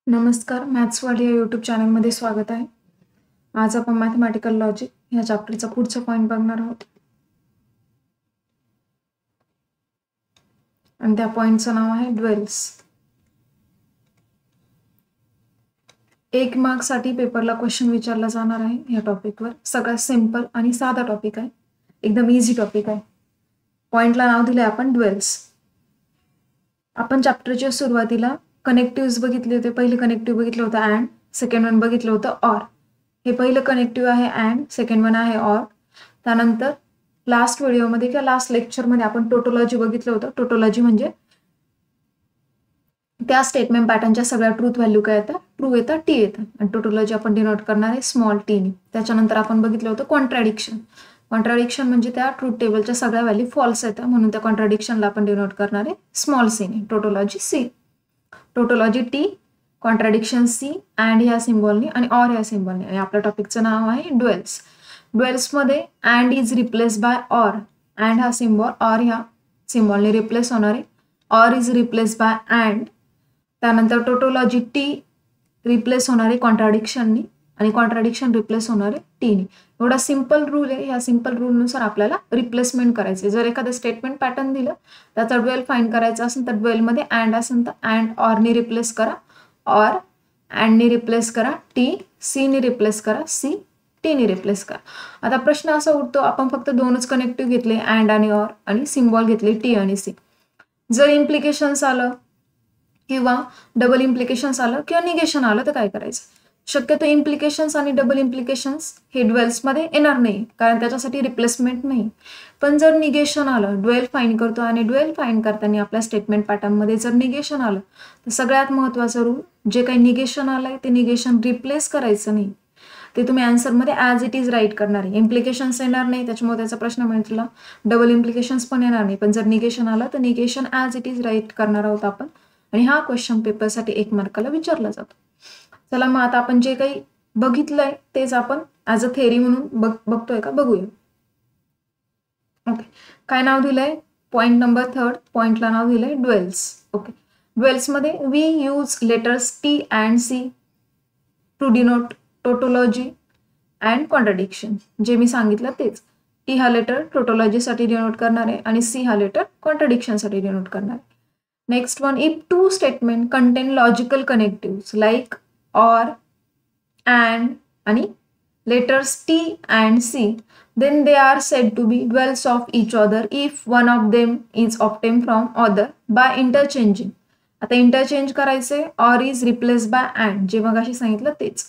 नमस्कार, maths world या YouTube चॅनलमध्ये स्वागत आहे. आज आपण मॅथमॅटिकल लॉजिक या चॅप्टरचा पुढचा पॉईंट बघणार आहोत आणि त्या पॉईंटचं नाव आहे ड्वेल्स. 1 मार्क्ससाठी पेपरला क्वेश्चन विचारला जाणार आहे या टॉपिकवर. सगळ्यात सिंपल आणि साधा टॉपिक आहे, एकदम इझी टॉपिक आहे. पॉईंटला नाव दिले आपण ड्वेल्स. आपण चॅप्टरच्या सुरुवातीला कनेक्टिव्ह बघितले होते. पहिले कनेक्टिव्ह बघितलं होतं अँड, सेकंड वन बघितलं होतं ऑर. हे पहिलं कनेक्टिव्ह आहे अँड, सेकंड वन आहे ऑर. त्यानंतर लास्ट व्हिडिओमध्ये किंवा लास्ट लेक्चरमध्ये आपण टोटोलॉजी बघितलं होतं. टोटोलॉजी म्हणजे त्या स्टेटमेंट पॅटर्नच्या सगळ्या ट्रूथ व्हॅल्यू काय येतात, ट्रू येतात, टी येतात. आणि टोटोलॉजी आपण डिनोट करणार आहे स्मॉल टीने. त्याच्यानंतर आपण बघितलं होतं कॉन्ट्रॅडिक्शन. कॉन्ट्रॅडिक्शन म्हणजे त्या ट्रूथ टेबलच्या सगळ्या व्हॅल्यू फॉल्स येतात, म्हणून त्या कॉन्ट्रॅडिक्शनला आपण डिनोट करणार आहे स्मॉल सीने. Tautology C, tautology T, contradiction C, and ह्या सिम्बॉलने आणि ऑर ह्या सिम्बॉलने. आणि आपल्या टॉपिकचं नाव आहे ड्वेल्स. ड्वेल्समध्ये and is replace by or. And हा सिम्बॉल ऑर ह्या सिम्बॉलने रिप्लेस होणार आहे. Or is replace by and. त्यानंतर टोटोलॉजी टी रिप्लेस होणार आहे कॉन्ट्रॅडिक्शननी आणि कॉन्ट्रॅडिक्शन रिप्लेस होणार आहे टीने. एवढा सिंपल रूल आहे. ह्या सिंपल रूलनुसार आपल्याला रिप्लेसमेंट करायचे. जर एखादं स्टेटमेंट पॅटर्न दिलं त्याचा ड्वेल फाइंड करायचा असेल तर ड्वेलमध्ये अँड असेल तर अँड ऑरनी रिप्लेस करा, ऑर अँडनी रिप्लेस करा, टी सीनी रिप्लेस करा, सी टीनी रिप्लेस करा. आता प्रश्न असा उठतो, आपण फक्त दोनच कनेक्टिव्ह घेतले अँड आणि ऑर आणि सिम्बॉल घेतले टी आणि सी. जर इम्प्लिकेशन्स आलं किंवा डबल इम्प्लिकेशन्स आलं किंवा निगेशन आलं तर काय करायचं. शक्यतो इम्प्लिकेशन्स आणि डबल इम्प्लिकेशन्स हे ड्वेल्समध्ये येणार नाही, कारण त्याच्यासाठी रिप्लेसमेंट नाही. पण जर निगेशन आलं, ड्वेल फाइंड करतो आणि ड्वेल फाइंड करताना आपल्या स्टेटमेंट पॅटर्नमध्ये जर निगेशन आलं तर सगळ्यात महत्त्वाचं रूल, जे काही निगेशन आलंय ते निगेशन रिप्लेस करायचं नाही, ते तुम्ही आन्सरमध्ये ॲज इट इज राईट करणार आहे. इम्प्लिकेशन्स येणार नाही, त्याच्यामुळे त्याचा प्रश्न मिळतो. डबल इम्प्लिकेशन्स पण येणार नाही, पण जर निगेशन आलं तर negation as it is write करणार आहोत आपण. आणि हा क्वेश्चन पेपरसाठी 1 मार्काला विचारला जातो. चला मग आता आपण जे काही बघितलंय तेच आपण ॲज अ थेअरी म्हणून बघतोय का बघूया. ओके, काय नाव दिलंय, पॉईंट नंबर 3, पॉईंटला नाव दिलंय ड्वेल्स. ओके, ड्वेल्समध्ये we use letters T and C to denote tautology and contradiction. जे मी सांगितलं तेच. टी हा लेटर टोटोलॉजीसाठी डिनोट करणार आहे आणि सी हा लेटर कॉन्ट्रडिक्शनसाठी डिनोट करणार आहे. Next one, if two statement contain logical connective like or and आणि letters T and C, then they are said to be dwells of each other if one of them is obtained from other by interchanging. आता interchange करायचे, or is replace by and, जे मग अशी सांगितलं तेच.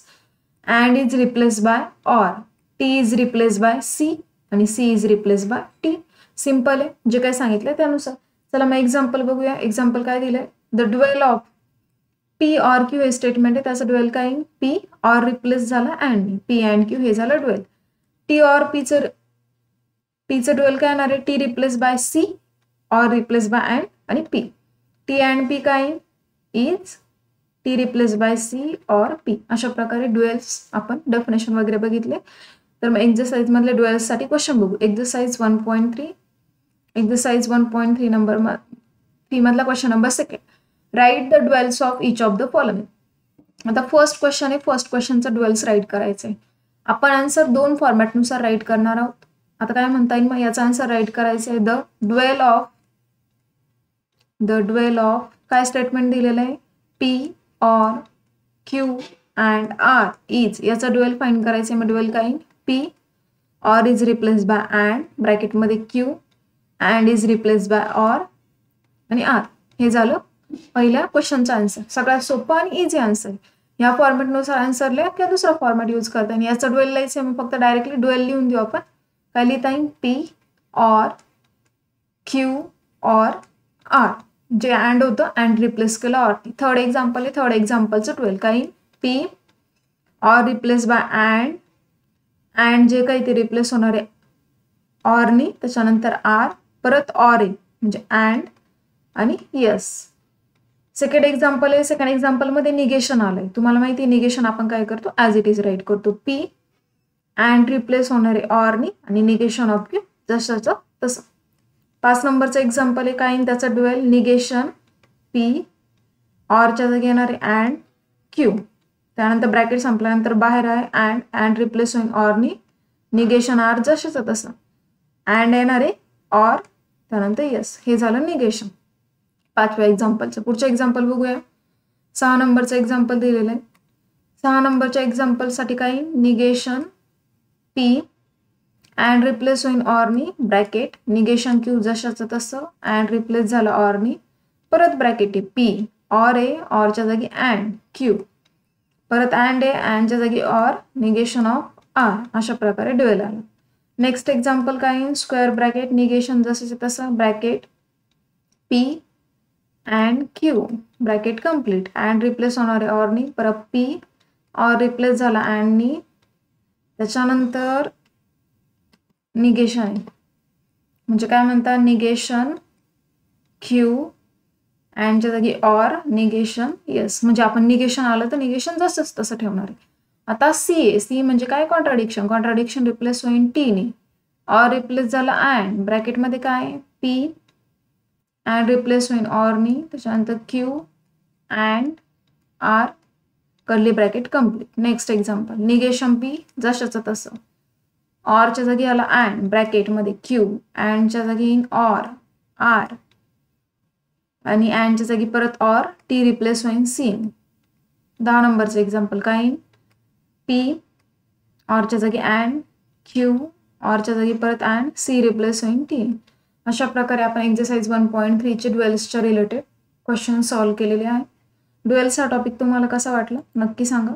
And is replace by or, T is replace by C आणि C is replace by T. Simple आहे, जे काय सांगितलं त्यानुसार. चला मग एक्झाम्पल बघूया. एक्झाम्पल काय दिलंय, the dual of p or q हे स्टेटमेंट आहे, त्याचं ड्वेल काय, पी ऑर रिप्लेस झाला अँड पी अँड क्यू हे झालं ड्वेल. टी ऑर पीचं ड्वेल काय येणार आहे, t replace by c, or replace by and आणि पी. टी अँड पी काय is t replace by c or p. अशा प्रकारे ड्वेल्स आपण डेफिनेशन वगैरे बघितले. तर मग एक्झरसाइज मधले ड्वेल्ससाठी क्वेश्चन बघू. एक्झरसाइज 1.3, एक्झरसाइज 1.3 नंबर 3 मधला question number 2, write the dwells of each of the following. आता फर्स्ट क्वेश्चन आहे, फर्स्ट क्वेश्चनचा ड्वेल्स राईट करायचं आहे. आपण आन्सर 2 फॉर्मॅटनुसार राईट करणार आहोत. आता काय म्हणता येईल, मग याचा आन्सर राईट करायचं आहे द ड्वेल ऑफ काय स्टेटमेंट दिलेलं आहे, P or Q and R is, याचा ड्वेल फाइंड करायचं आहे. मग ड्वेल काय, P or is replace by and ब्रॅकेटमध्ये Q and is replace by or आणि आर. हे झालं पहिल्या क्वेश्चनचा आन्सर. सगळ्यात सोपा आणि इझी आन्सर. ह्या फॉर्मॅटनुसार आन्सर लिहा किंवा दुसरा फॉर्मॅट यूज करता. आणि याचा ड्वेल लिहायचं आहे, मग फक्त डायरेक्टली ड्वेल लिहून देऊ आपण. काय लिहिता येईल, p or q or r, जे अँड होतं अँड रिप्लेस केलं ऑर. थर्ड एक्झाम्पल आहे, थर्ड एक्झाम्पलचं ड्वेल काय, P or replace by and जे काही ते रिप्लेस होणार आहे ऑरनी, त्याच्यानंतर आर, परत ऑर आहे म्हणजे अँड आणि यस. सेकंड एक्झाम्पल आहे, सेकंड एक्झाम्पलमध्ये निगेशन आलंय. तुम्हाला माहिती आहे निगेशन आपण काय करतो, ॲज इट इज राईट करतो. पी अँड रिप्लेस होणार आहे ऑरनी आणि निगेशन ऑफ क्यू जसंचं तसं. 5 नंबरचं एक्झाम्पल आहे काय, त्याचा ड्वेल निगेशन पी, ऑरच्या जागी येणार आहे अँड क्यू. त्यानंतर ब्रॅकेट संपल्यानंतर बाहेर आहे अँड रिप्लेस होईल ऑरनी, निगेशन आर जशाचं तसं, अँड येणार आहे ऑर, त्यानंतर यस. हे झालं निगेशन 5व्या एक्झाम्पलचं. पुढचं एक्झाम्पल बघूया. 6 नंबरचं एक्झाम्पल दिलेलं आहे. 6 नंबरच्या एक्झाम्पलसाठी काही निगेशन पी अँड रिप्लेस होईल ऑरनी, ब्रॅकेट निगेशन क्यू जशाचं तसं, अँड रिप्लेस झालं ऑरनी, परत ब्रॅकेट आहे पी, ऑर आहे, ऑरच्या जागी अँड, क्यू, परत अँड आहे, अँडच्या जागी ऑर, निगेशन ऑफ आर. अशा प्रकारे ड्युएल आलं. नेक्स्ट एक्झाम्पल काय, स्क्वेअर ब्रॅकेट निगेशन जसं तसं, bracket P and Q, bracket complete, and replace होणार आहे ऑरनी, परत पी, ऑर रिप्लेस झाला अँडनी, त्याच्यानंतर निगेशन आहे. म्हणजे काय म्हणतात, निगेशन क्यू अँडच्या जागी ऑर, निगेशन यस. म्हणजे आपण निगेशन आलं तर निगेशन जसंच तसं ठेवणार आहे. आता सी आहे. सी म्हणजे काय, कॉन्ट्राडिक्शन. कॉन्ट्राडिक्शन रिप्लेस होईल टीने, ऑर रिप्लेस झाला अँड, ब्रॅकेटमध्ये काय पी अँड रिप्लेस होईल ऑरनी, त्याच्यानंतर Q and R, curly bracket complete. Next example, negation P जशाचं तसं, ऑरच्या जागी आला अँड, ब्रॅकेटमध्ये क्यू, अँडच्या जागी ऑर आर, आणि अँडच्या जागी परत ऑर, टी रिप्लेस होईल सी. 10 नंबरचं एक्झाम्पल काय, पी ऑरच्या जागी अँड, क्यू ऑरच्या जागी परत अँड, सी रिप्लेस होईल टी. अशा प्रकारे आपण एक्सरसाइज 1.3 चे ड्युएल्सच्या रिलेटेड क्वेश्चन सॉल्व्ह केलेले आहे. ड्युएल्सचा टॉपिक तुम्हाला कसा वाटला नक्की सांगा.